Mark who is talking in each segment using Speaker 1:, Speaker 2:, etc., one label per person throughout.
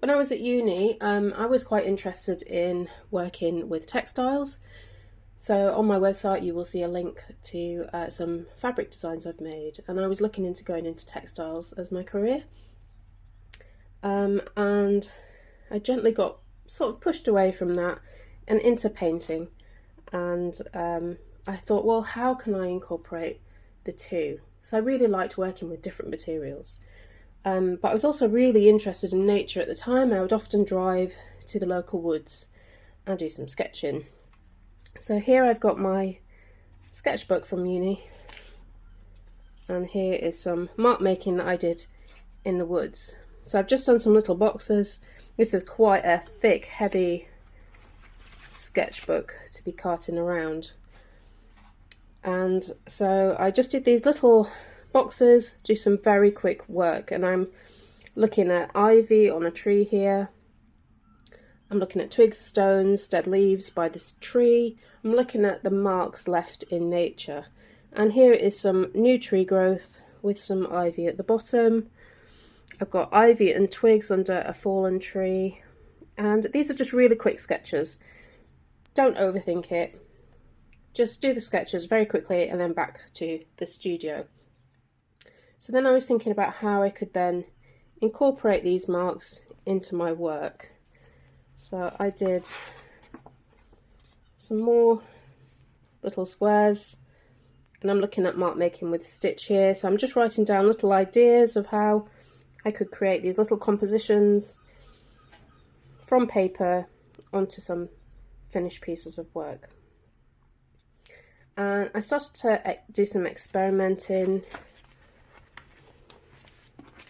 Speaker 1: When I was at uni, I was quite interested in working with textiles. So on my website, you will see a link to some fabric designs I've made, and I was looking into going into textiles as my career. And I gently got sort of pushed away from that and into painting. And I thought, well, how can I incorporate the two? So I really liked working with different materials. But I was also really interested in nature at the time, and I would often drive to the local woods and do some sketching. So here I've got my sketchbook from uni, and here is some mark making that I did in the woods. So I've just done some little boxes. This is quite a thick, heavy sketchbook to be carting around. And so I just did these little boxes, do some very quick work, and I'm looking at ivy on a tree here. I'm looking at twigs, stones, dead leaves by this tree. I'm looking at the marks left in nature. And here is some new tree growth with some ivy at the bottom. I've got ivy and twigs under a fallen tree. And these are just really quick sketches. Don't overthink it. Just do the sketches very quickly and then back to the studio. So then I was thinking about how I could then incorporate these marks into my work. So I did some more little squares, and I'm looking at mark making with stitch here. So I'm just writing down little ideas of how I could create these little compositions from paper onto some finished pieces of work. And I started to do some experimenting,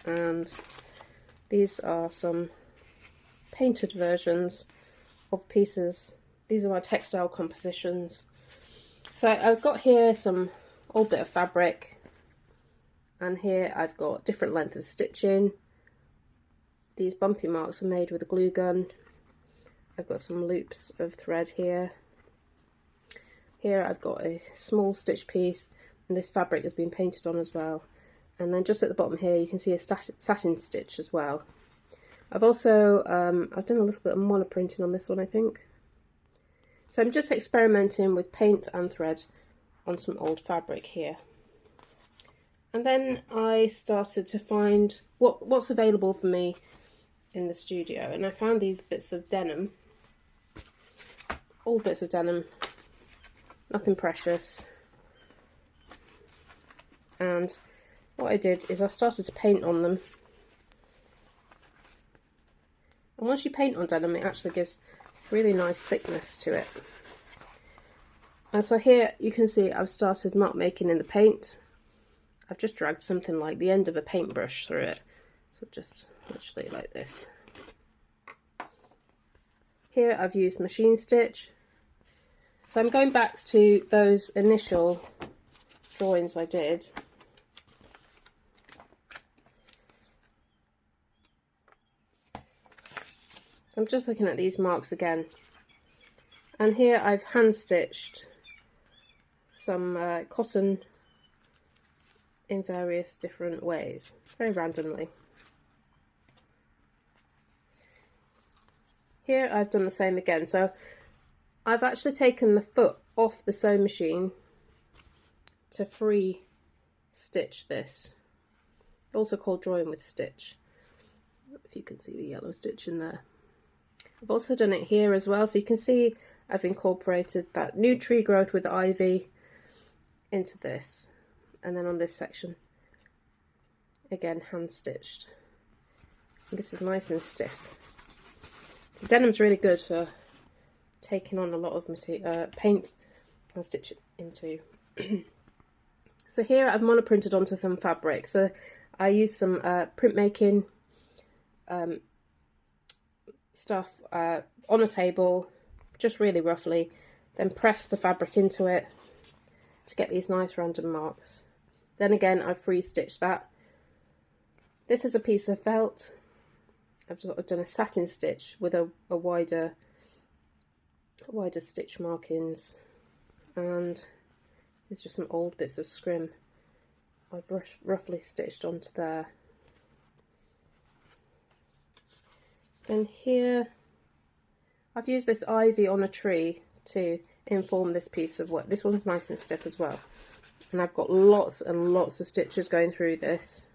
Speaker 1: and these are some painted versions of pieces. These are my textile compositions. So I've got here some old bit of fabric, and here I've got different length of stitching. These bumpy marks were made with a glue gun. I've got some loops of thread here. Here I've got a small stitch piece, and this fabric has been painted on as well. And then just at the bottom here you can see a satin stitch as well. I've also I've done a little bit of monoprinting on this one, I think. So I'm just experimenting with paint and thread on some old fabric here. And then I started to find what's available for me in the studio, and I found these bits of denim, old bits of denim, nothing precious. And what I did is I started to paint on them. And once you paint on denim, it actually gives really nice thickness to it. And so here you can see I've started mark making in the paint. I've just dragged something like the end of a paintbrush through it. So just literally like this. Here I've used machine stitch. So I'm going back to those initial drawings I did. I'm just looking at these marks again. And here I've hand stitched some cotton in various different ways, very randomly. Here I've done the same again. So I've actually taken the foot off the sewing machine to free stitch this, also called drawing with stitch, if you can see the yellow stitch in there. I've also done it here as well, so you can see I've incorporated that new tree growth with ivy into this, and then on this section again hand stitched. And this is nice and stiff. So denim's really good for taking on a lot of paint and stitch it into. So here I've monoprinted onto some fabric. So I used some printmaking stuff on a table, just really roughly, then press the fabric into it to get these nice random marks. Then again I've free stitched that. This is a piece of felt. I've done a satin stitch with a wider stitch markings, and there's just some old bits of scrim I've roughly stitched onto there. Then here, I've used this ivy on a tree to inform this piece of work. This one's nice and stiff as well. And I've got lots and lots of stitches going through this.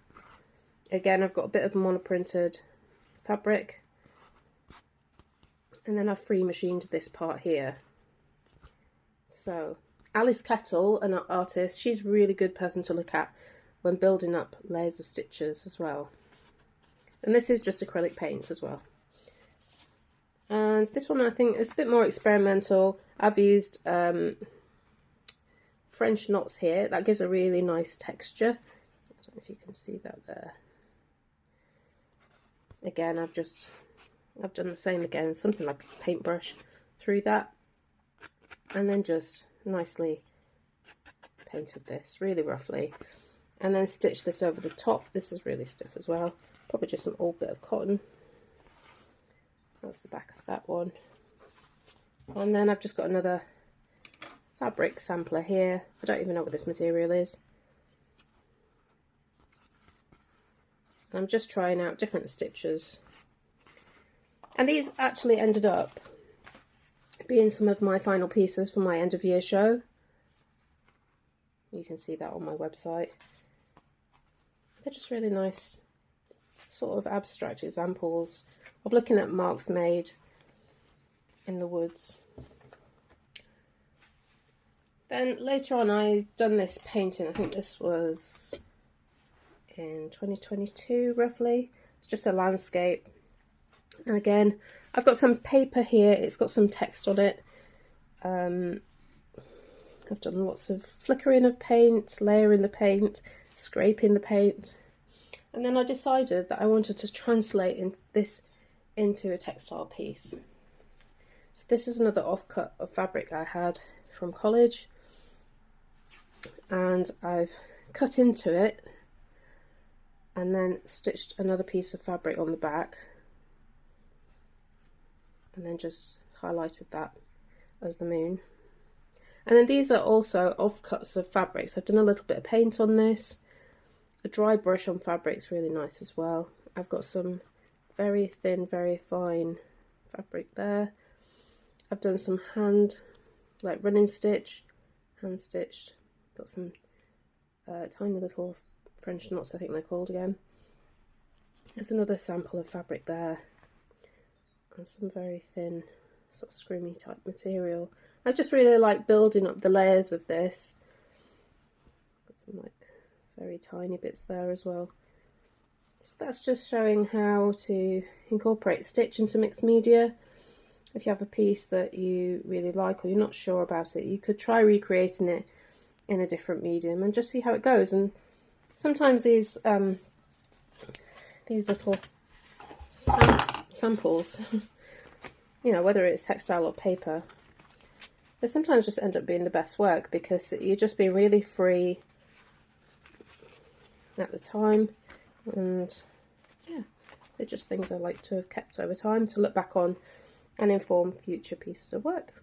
Speaker 1: Again, I've got a bit of monoprinted fabric. And then I've free machined this part here. So, Alice Kettle, an artist, she's a really good person to look at when building up layers of stitches as well. And this is just acrylic paint as well. And this one I think is a bit more experimental. I've used French knots here. That gives a really nice texture. I don't know if you can see that there. Again, I've done the same again, something like a paintbrush through that. And then just nicely painted this really roughly. And then stitched this over the top. This is really stiff as well. Probably just an old bit of cotton. That's the back of that one. And then I've just got another fabric sampler here. I don't even know what this material is. And I'm just trying out different stitches. And these actually ended up being some of my final pieces for my end of year show. You can see that on my website. They're just really nice sort of abstract examples of looking at marks made in the woods. Then later on I done this painting. I think this was in 2022 roughly. It's just a landscape. And again, I've got some paper here. It's got some text on it. I've done lots of flickering of paint, layering the paint, scraping the paint. And then I decided that I wanted to translate this into a textile piece. So this is another offcut of fabric I had from college. And I've cut into it and then stitched another piece of fabric on the back. And then just highlighted that as the moon. And then these are also offcuts of fabrics. I've done a little bit of paint on this. A dry brush on fabric's really nice as well. I've got some very thin, very fine fabric there. I've done some like running stitch, hand stitched. Got some tiny little French knots, I think they're called again. There's another sample of fabric there. And some very thin, sort of scrimmy type material. I just really like building up the layers of this. Got some like very tiny bits there as well. So that's just showing how to incorporate stitch into mixed media. If you have a piece that you really like or you're not sure about it, you could try recreating it in a different medium and just see how it goes. And sometimes these little samples, you know, whether it's textile or paper, they sometimes just end up being the best work because you're just being really free at the time. And yeah, they're just things I like to have kept over time to look back on and inform future pieces of work.